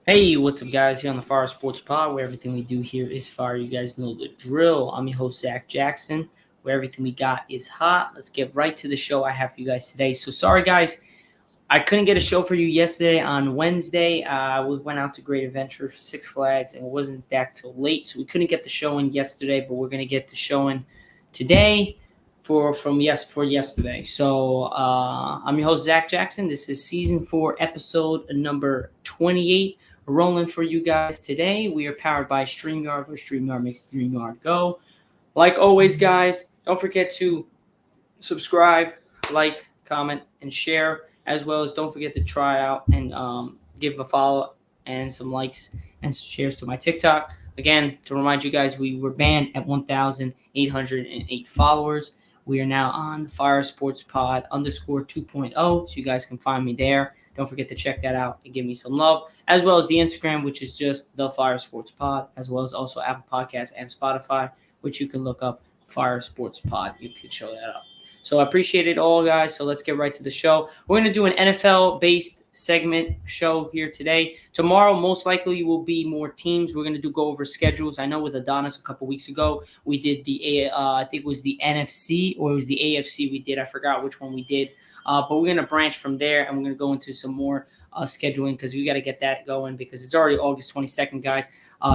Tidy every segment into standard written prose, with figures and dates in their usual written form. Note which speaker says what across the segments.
Speaker 1: Hey, what's up, guys? Here on the Fire Sports Pod, where everything we do here is fire. You guys know the drill. I'm your host, Zack Jackson, where everything we got is hot. Let's get right to the show I have for you guys today. So, sorry, guys, I couldn't get a show for you yesterday on Wednesday. We went out to Great Adventure, Six Flags, and it wasn't back till late, so we couldn't get the show in yesterday, but we're going to get the show in today for yesterday. So I'm your host, Zack Jackson. This is season 4, episode number 28. Rolling for you guys today. We are powered by StreamYard, where StreamYard makes StreamYard go. Like always, guys, don't forget to subscribe, like, comment, and share, as well as don't forget to try out and give a follow and some likes and shares to my TikTok. Again, to remind you guys, we were banned at 1,808 followers. We are now on the Fire Sports Pod _2.0, so you guys can find me there. Don't forget to check that out and give me some love, as well as the Instagram, which is just the Fire Sports Pod, as well as also Apple Podcasts and Spotify, which you can look up Fire Sports Pod. You can show that up. So I appreciate it all, guys. So let's get right to the show. We're going to do an NFL-based segment show here today. Tomorrow, most likely, will be more teams. We're going to go over schedules. I know with Adonis a couple weeks ago, we did I think it was the NFC or it was the AFC we did. I forgot which one we did. But we're going to branch from there, and we're going to go into some more scheduling because we got to get that going because it's already August 22nd, guys.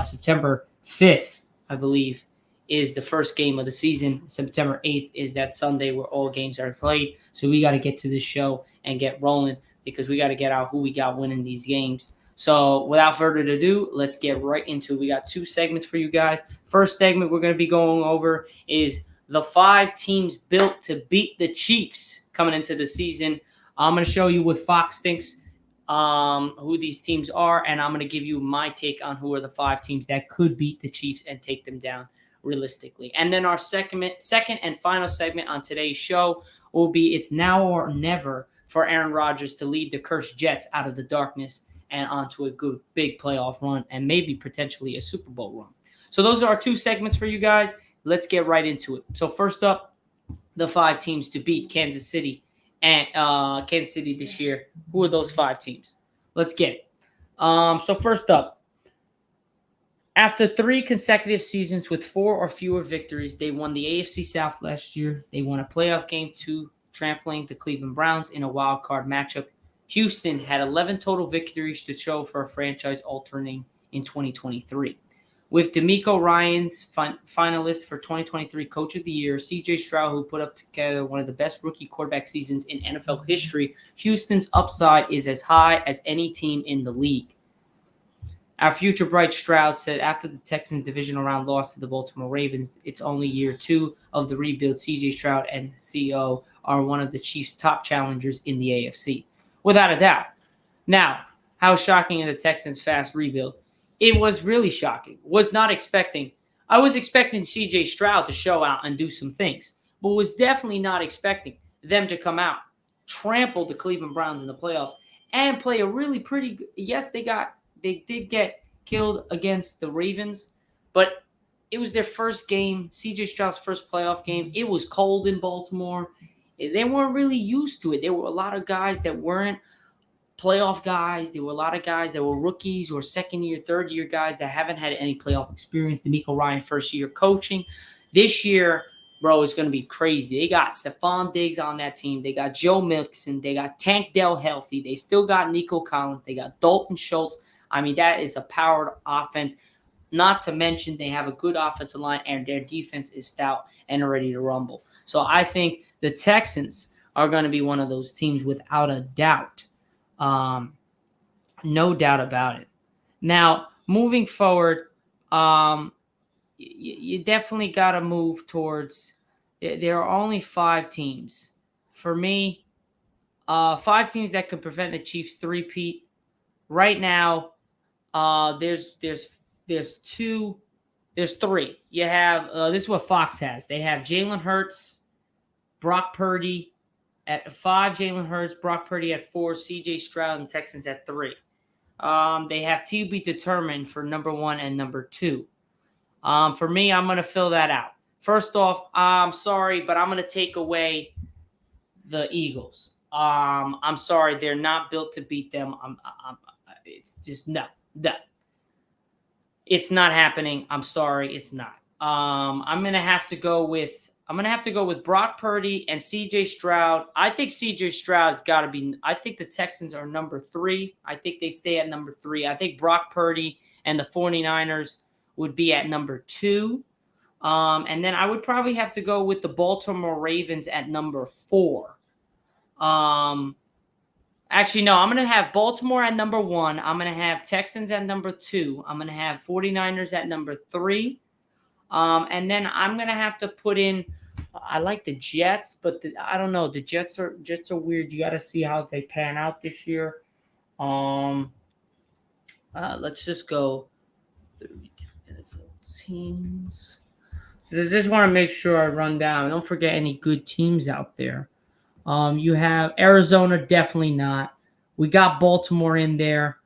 Speaker 1: September 5th, I believe, is the first game of the season. September 8th is that Sunday where all games are played. So we got to get to this show and get rolling because we got to get out who we got winning these games. So without further ado, let's get right into it. We got 2 segments for you guys. First segment we're going to be going over is the 5 teams built to beat the Chiefs coming into the season. I'm going to show you what Fox thinks who these teams are, and I'm going to give you my take on who are the 5 teams that could beat the Chiefs and take them down realistically. And then our second and final segment on today's show will be it's now or never for Aaron Rodgers to lead the cursed Jets out of the darkness and onto a good big playoff run and maybe potentially a Super Bowl run. So those are our 2 segments for you guys. Let's get right into it. So first up, the 5 teams to beat Kansas City and Kansas City this year. Who are those 5 teams? Let's get it. So first up, after 3 consecutive seasons with 4 or fewer victories, they won the AFC South last year. They won a playoff game to trampling the Cleveland Browns in a wild card matchup. Houston had 11 total victories to show for a franchise altering in 2023. With DeMeco Ryans finalist for 2023 Coach of the Year, C.J. Stroud, who put up together one of the best rookie quarterback seasons in NFL history, Houston's upside is as high as any team in the league. Our future bright Stroud said after the Texans divisional round loss to the Baltimore Ravens, it's only year 2 of the rebuild. C.J. Stroud and CO are one of the Chiefs' top challengers in the AFC, without a doubt. Now, how shocking is the Texans' fast rebuild? It was really shocking. I was expecting C.J. Stroud to show out and do some things, but was definitely not expecting them to come out, trample the Cleveland Browns in the playoffs, and play a really pretty good. Yes, they did get killed against the Ravens, but it was their first game, C.J. Stroud's first playoff game. It was cold in Baltimore. They weren't really used to it. There were a lot of guys that weren't playoff guys. There were a lot of guys that were rookies or second-year, third-year guys that haven't had any playoff experience. DeMeco Ryan, first-year coaching. This year, bro, it's going to be crazy. They got Stephon Diggs on that team. They got Joe Mixon. They got Tank Dell healthy. They still got Nico Collins. They got Dalton Schultz. I mean, that is a powered offense. Not to mention they have a good offensive line, and their defense is stout and ready to rumble. So I think the Texans are going to be one of those teams without a doubt. No doubt about it. Now, moving forward, you definitely got to move towards. There are only 5 teams. For me, 5 teams that could prevent the Chiefs three-peat. Right now, there's 3. You have this is what Fox has. They have Jalen Hurts, Brock Purdy at 5, Jalen Hurts, Brock Purdy at 4, C.J. Stroud and Texans at 3. They have to be determined for number 1 and number 2. For me, I'm going to fill that out. First off, I'm sorry, but I'm going to take away the Eagles. I'm sorry, they're not built to beat them. It's just no. It's not happening. I'm sorry, it's not. I'm gonna have to go with Brock Purdy and CJ Stroud. I think CJ Stroud's got to be. I think the Texans are number 3. I think they stay at number 3. I think Brock Purdy and the 49ers would be at number 2. And then I would probably have to go with the Baltimore Ravens at number 4. Actually, no, I'm going to have Baltimore at number 1. I'm going to have Texans at number 2. I'm going to have 49ers at number 3. And then I'm going to have to put in, I like the Jets, but I don't know. The Jets are weird. You got to see how they pan out this year. Let's just go 32 NFL teams. So I just want to make sure I run down. Don't forget any good teams out there. You have Arizona, definitely not. We got Baltimore in there.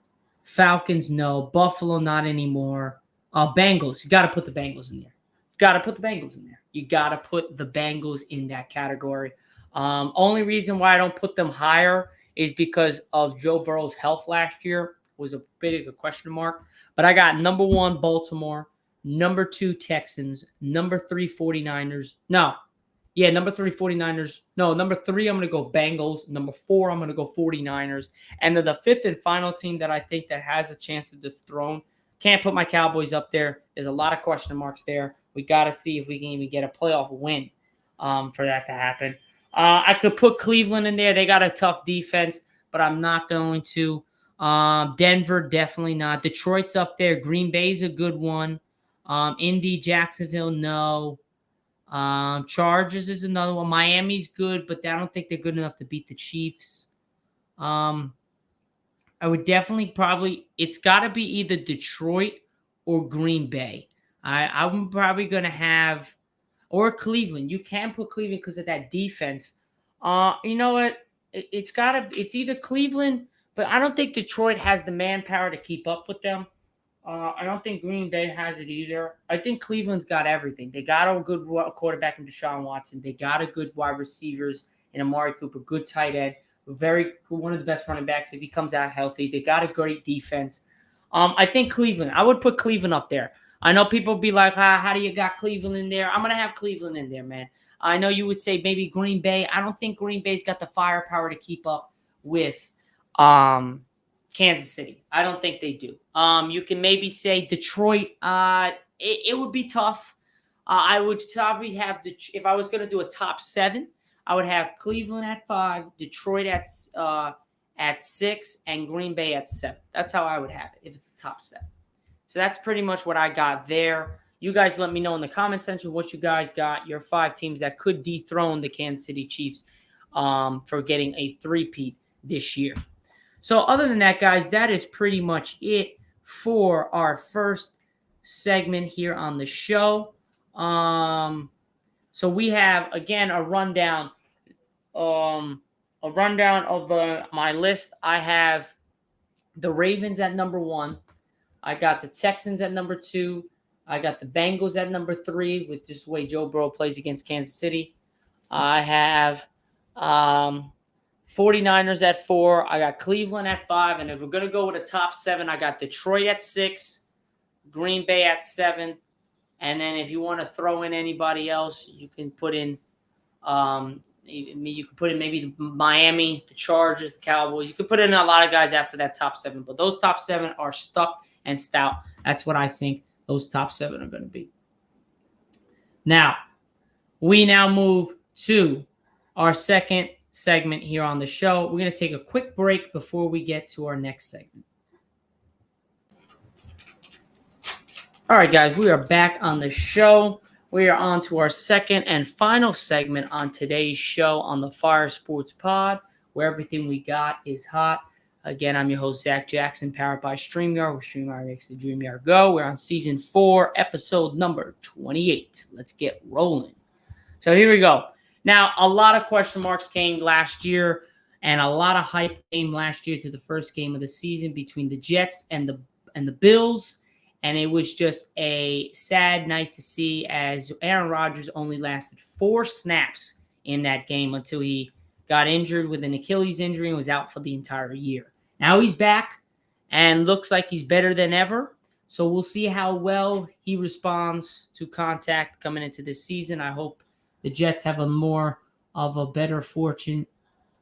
Speaker 1: Falcons, no. Buffalo, not anymore. Bengals, you got to put the Bengals in there. You got to put the Bengals in that category. Only reason why I don't put them higher is because of Joe Burrow's health last year was a bit of a question mark. But I got number 1, Baltimore. Number 2, Texans. Number 3, 49ers. Number 3, 49ers. No, number 3, I'm going to go Bengals. Number 4, I'm going to go 49ers. And then the 5th and final team that I think that has a chance to dethrone. Can't put my Cowboys up there. There's a lot of question marks there. We got to see if we can even get a playoff win for that to happen. I could put Cleveland in there. They got a tough defense, but I'm not going to. Denver, definitely not. Detroit's up there. Green Bay's a good one. Indy, Jacksonville, no. Chargers is another one. Miami's good, but I don't think they're good enough to beat the Chiefs. I would definitely it's got to be either Detroit or Green Bay. I'm probably going to have, or Cleveland. You can put Cleveland because of that defense. You know what? It's either Cleveland, but I don't think Detroit has the manpower to keep up with them. I don't think Green Bay has it either. I think Cleveland's got everything. They got a good quarterback in Deshaun Watson. They got a good wide receivers in Amari Cooper, good tight end, one of the best running backs if he comes out healthy. They got a great defense. I think Cleveland. I would put Cleveland up there. I know people be like, how do you got Cleveland in there? I'm going to have Cleveland in there, man. I know you would say maybe Green Bay. I don't think Green Bay's got the firepower to keep up with Kansas City. I don't think they do. You can maybe say Detroit. It would be tough. I would probably have if I was going to do a top 7, I would have Cleveland at 5, Detroit at 6, and Green Bay at 7. That's how I would have it if it's a top 7. So that's pretty much what I got there. You guys let me know in the comment section what you guys got, your 5 teams that could dethrone the Kansas City Chiefs for getting a 3-peat this year. So other than that, guys, that is pretty much it for our first segment here on the show. So we have, again, a rundown of my list. I have the Ravens at number 1. I got the Texans at number 2. I got the Bengals at number 3 with this way Joe Burrow plays against Kansas City. I have 49ers at 4. I got Cleveland at 5. And if we're going to go with a top 7, I got Detroit at 6, Green Bay at 7. And then if you want to throw in anybody else, you can put in maybe Miami, the Chargers, the Cowboys. You could put in a lot of guys after that top 7. But those top 7 are stuck and stout. That's what I think those top 7 are going to be. Now, we now move to our second segment here on the show. We're going to take a quick break before we get to our next segment. All right, guys, we are back on the show. We are on to our second and final segment on today's show on the Fire Sports Pod, where everything we got is hot. Again, I'm your host, Zack Jackson, powered by StreamYard, where StreamYard makes the dream yard go. We're on season 4, episode number 28. Let's get rolling. So here we go. Now, a lot of question marks came last year, and a lot of hype came last year to the first game of the season between the Jets and the Bills. And it was just a sad night to see as Aaron Rodgers only lasted 4 snaps in that game until he got injured with an Achilles injury and was out for the entire year. Now he's back, and looks like he's better than ever. So we'll see how well he responds to contact coming into this season. I hope the Jets have a more of a better fortune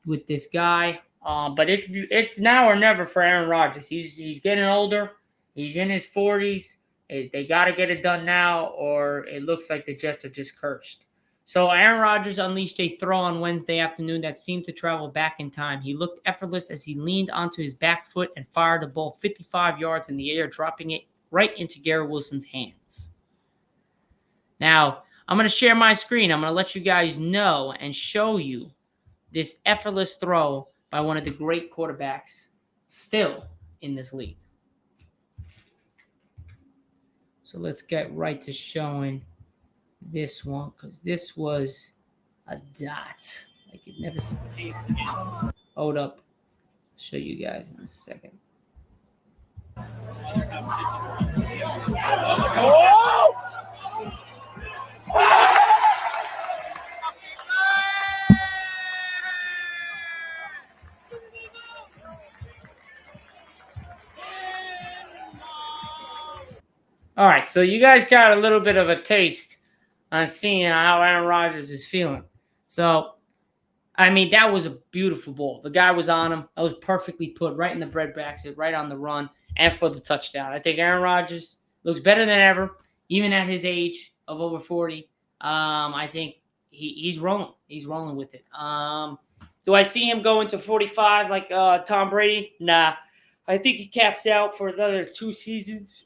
Speaker 1: with this guy. But it's now or never for Aaron Rodgers. He's getting older. He's in his 40s. They got to get it done now, or it looks like the Jets are just cursed. So Aaron Rodgers unleashed a throw on Wednesday afternoon that seemed to travel back in time. He looked effortless as he leaned onto his back foot and fired the ball 55 yards in the air, dropping it right into Garrett Wilson's hands. Now, I'm going to share my screen. I'm going to let you guys know and show you this effortless throw by one of the great quarterbacks still in this league. So let's get right to showing this one, because this was a dot. I could never see it. Hold up. I'll show you guys in a second. All right, so you guys got a little bit of a taste on seeing how Aaron Rodgers is feeling. So, I mean, that was a beautiful ball. The guy was on him. That was perfectly put right in the breadbasket, right on the run, and for the touchdown. I think Aaron Rodgers looks better than ever, even at his age of over 40. I think he's rolling. He's rolling with it. Do I see him going to 45 like Tom Brady? Nah. I think he caps out for another 2 seasons.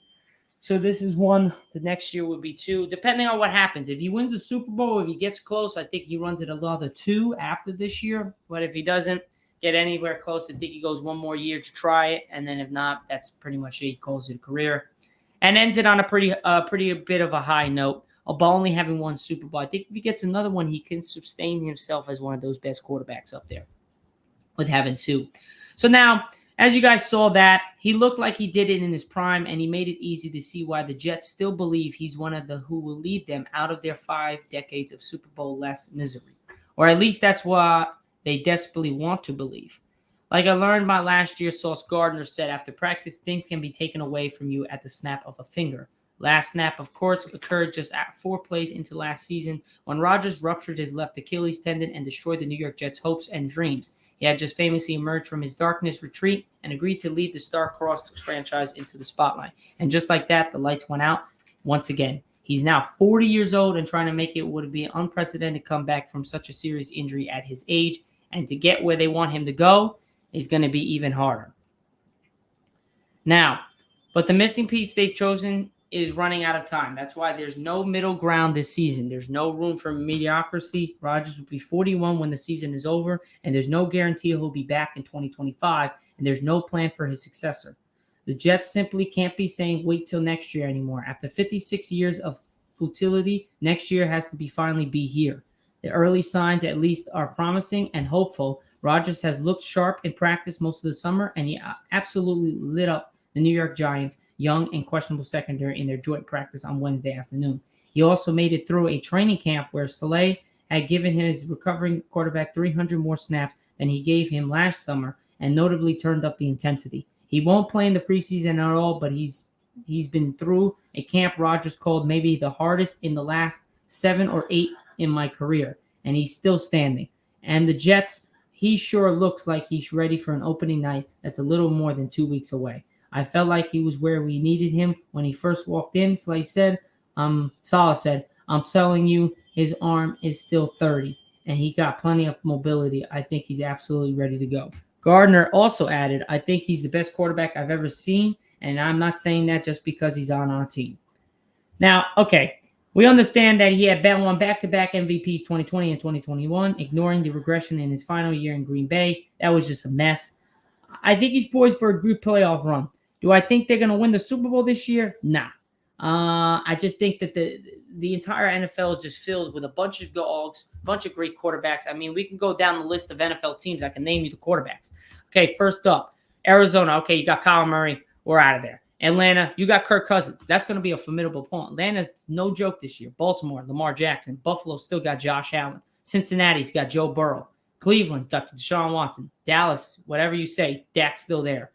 Speaker 1: So this is 1. The next year would be 2, depending on what happens. If he wins the Super Bowl, if he gets close, I think he runs it another 2 after this year. But if he doesn't get anywhere close, I think he goes 1 more year to try it. And then if not, that's pretty much it. He calls it a career and ends it on a pretty bit of a high note. About only having 1 Super Bowl. I think if he gets another one, he can sustain himself as one of those best quarterbacks up there with having 2. So now, as you guys saw that, he looked like he did it in his prime, and he made it easy to see why the Jets still believe he's one of the who will lead them out of their 5 decades of Super Bowl-less misery. Or at least that's what they desperately want to believe. Like I learned my last year, Sauce Gardner said, after practice, things can be taken away from you at the snap of a finger. Last snap, of course, occurred just at 4 plays into last season when Rodgers ruptured his left Achilles tendon and destroyed the New York Jets' hopes and dreams. He had just famously emerged from his darkness retreat and agreed to lead the star-crossed franchise into the spotlight. And just like that, the lights went out once again. He's now 40 years old and trying to make it would be an unprecedented comeback from such a serious injury at his age. And to get where they want him to go is going to be even harder. Now, but the missing piece they've chosen is running out of time. That's why there's no middle ground this season. There's no room for mediocrity. Rodgers will be 41 when the season is over, and there's no guarantee he'll be back in 2025, and there's no plan for his successor. The Jets simply can't be saying wait till next year anymore. After 56 years of futility, next year has to finally be here. The early signs at least are promising and hopeful. Rodgers has looked sharp in practice most of the summer, and he absolutely lit up the New York Giants' young and questionable secondary in their joint practice on Wednesday afternoon. He also made it through a training camp where Saleh had given his recovering quarterback 300 more snaps than he gave him last summer and notably turned up the intensity. He won't play in the preseason at all, but he's been through a camp Rodgers called maybe the hardest in the last 7 or 8 in my career, and he's still standing. And the Jets, he sure looks like he's ready for an opening night that's a little more than 2 weeks away. I felt like he was where we needed him when he first walked in. Saleh said, I'm telling you, his arm is still 30, and he got plenty of mobility. I think he's absolutely ready to go. Gardner also added, I think he's the best quarterback I've ever seen, and I'm not saying that just because he's on our team. Now, okay, we understand that he had won back-to-back MVPs 2020 and 2021, ignoring the regression in his final year in Green Bay. That was just a mess. I think he's poised for a good playoff run. Do I think they're going to win the Super Bowl this year? Nah. I just think that the entire NFL is just filled with a bunch of dogs, a bunch of great quarterbacks. I mean, we can go down the list of NFL teams. I can name you the quarterbacks. Okay, first up, Arizona. Okay, you got Kyler Murray. We're out of there. Atlanta, you got Kirk Cousins. That's going to be a formidable opponent. Atlanta's no joke this year. Baltimore, Lamar Jackson. Buffalo still got Josh Allen. Cincinnati's got Joe Burrow. Cleveland's got Deshaun Watson. Dallas, whatever you say, Dak's still there.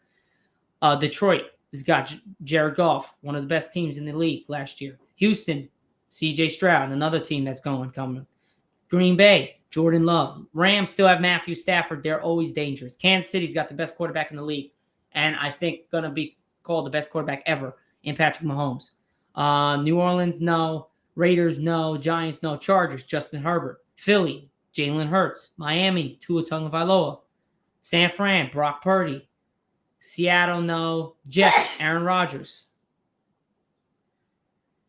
Speaker 1: Detroit has got Jared Goff, one of the best teams in the league last year. Houston, C.J. Stroud, another team that's coming. Green Bay, Jordan Love. Rams still have Matthew Stafford. They're always dangerous. Kansas City's got the best quarterback in the league, and I think going to be called the best quarterback ever in Patrick Mahomes. New Orleans, no. Raiders, no. Giants, no. Chargers, Justin Herbert. Philly, Jalen Hurts. Miami, Tua Tagovailoa. San Fran, Brock Purdy. Seattle, no. Jets, Aaron Rodgers.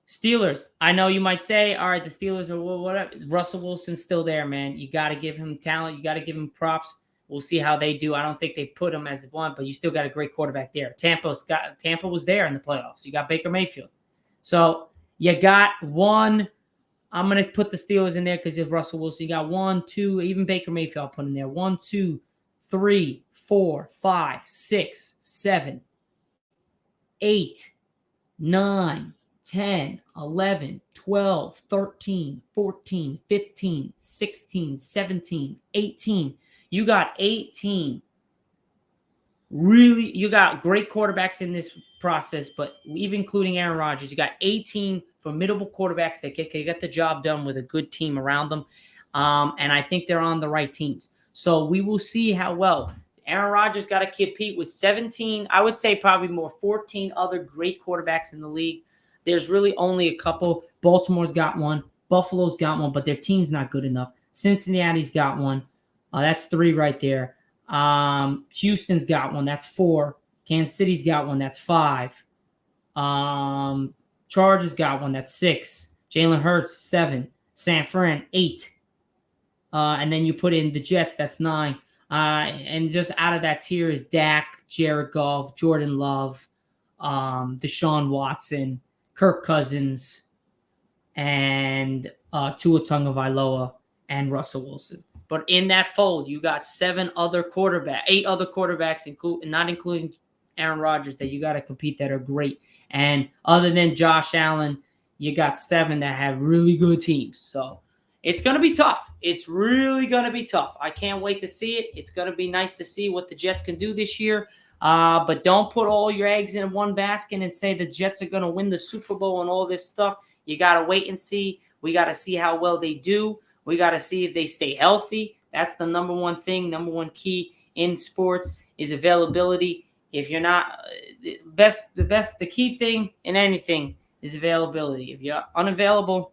Speaker 1: Steelers, I know you might say, all right, the Steelers are whatever. Russell Wilson's still there, man. You got to give him talent. You got to give him props. We'll see how they do. I don't think they put him as one, but you still got a great quarterback there. Tampa was there in the playoffs. You got Baker Mayfield. So you got one. I'm going to put the Steelers in there because it's Russell Wilson. You got 1, 2, even Baker Mayfield I'll put in there. 1, 2, 3, 4, 5, 6, 7, 8, 9, 10, 11, 12, 13, 14, 15, 16, 17, 18. You got 18. Really, you got great quarterbacks in this process, but even including Aaron Rodgers, you got 18 formidable quarterbacks that get the job done with a good team around them. And I think they're on the right teams. So we will see how well. Aaron Rodgers got to compete with 17, I would say probably more 14 other great quarterbacks in the league. There's really only a couple. Baltimore's got one. Buffalo's got one, but their team's not good enough. Cincinnati's got one. That's 3 right there. Houston's got one. That's 4. Kansas City's got one. That's 5. Chargers got one. That's 6. Jalen Hurts, 7. San Fran, 8. And then you put in the Jets. That's 9. And just out of that tier is Dak, Jared Goff, Jordan Love, Deshaun Watson, Kirk Cousins, and Tua Tagovailoa and Russell Wilson. But in that fold, you got 8 other quarterbacks, not including Aaron Rodgers, that you got to compete that are great. And other than Josh Allen, you got 7 that have really good teams. So it's going to be tough. It's really going to be tough. I can't wait to see it. It's going to be nice to see what the Jets can do this year. But don't put all your eggs in one basket and say the Jets are going to win the Super Bowl and all this stuff. You got to wait and see. We got to see how well they do. We got to see if they stay healthy. That's the number one thing, number one key in sports is availability. If you're not the key thing in anything is availability. If you're unavailable,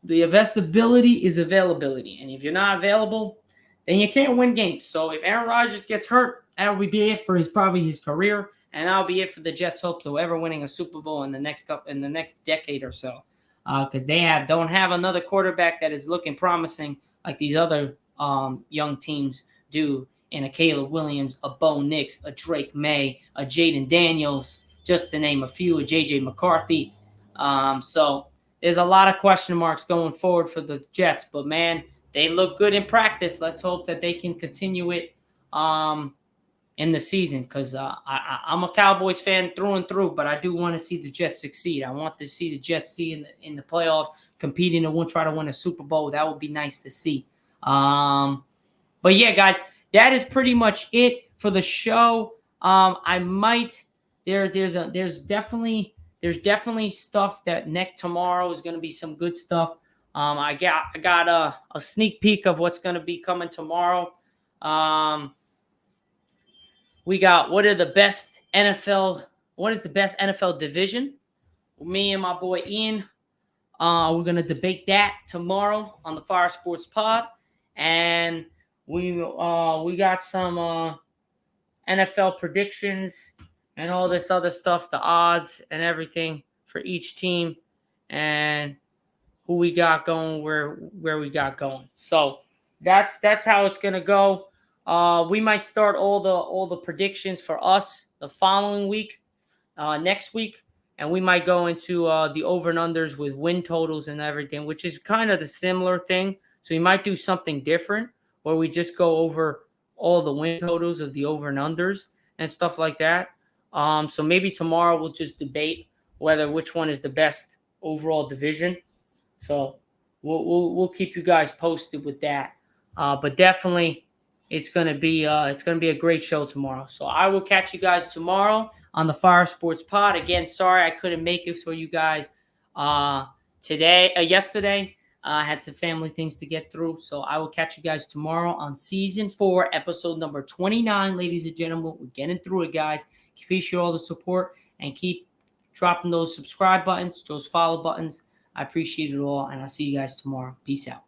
Speaker 1: the availability is availability. And if you're not available, then you can't win games. So if Aaron Rodgers gets hurt, that will be it for probably his career, and that'll be it for the Jets' hopes of ever winning a Super Bowl in the next decade or so. Because they don't have another quarterback that is looking promising like these other young teams do in a Caleb Williams, a Bo Nix, a Drake May, a Jaden Daniels, just to name a few, a J.J. McCarthy. So there's a lot of question marks going forward for the Jets. But, man, they look good in practice. Let's hope that they can continue it in the season, because I'm a Cowboys fan through and through, but I do want to see the Jets succeed. I want to see the Jets in the playoffs, competing and try to win a Super Bowl. That would be nice to see. But yeah, guys, that is pretty much it for the show. There's definitely stuff that tomorrow is going to be some good stuff. I got a sneak peek of what's going to be coming tomorrow. We got what is the best NFL division? Me and my boy Ian, we're gonna debate that tomorrow on the Fire Sports Pod, and we got some NFL predictions and all this other stuff, the odds and everything for each team, and who we got going, where we got going. So that's how it's gonna go. We might start all the predictions for us the following week, next week, and we might go into the over and unders with win totals and everything, which is kind of the similar thing. So we might do something different where we just go over all the win totals of the over and unders and stuff like that. So maybe tomorrow we'll just debate which one is the best overall division. So we'll keep you guys posted with that. But definitely It's gonna be a great show tomorrow. So I will catch you guys tomorrow on the Fire Sports Pod. Again, sorry I couldn't make it for you guys uh, yesterday. I had some family things to get through, so I will catch you guys tomorrow on season 4, episode number 29, ladies and gentlemen. We're getting through it, guys. Appreciate all the support and keep dropping those subscribe buttons, those follow buttons. I appreciate it all, and I'll see you guys tomorrow. Peace out.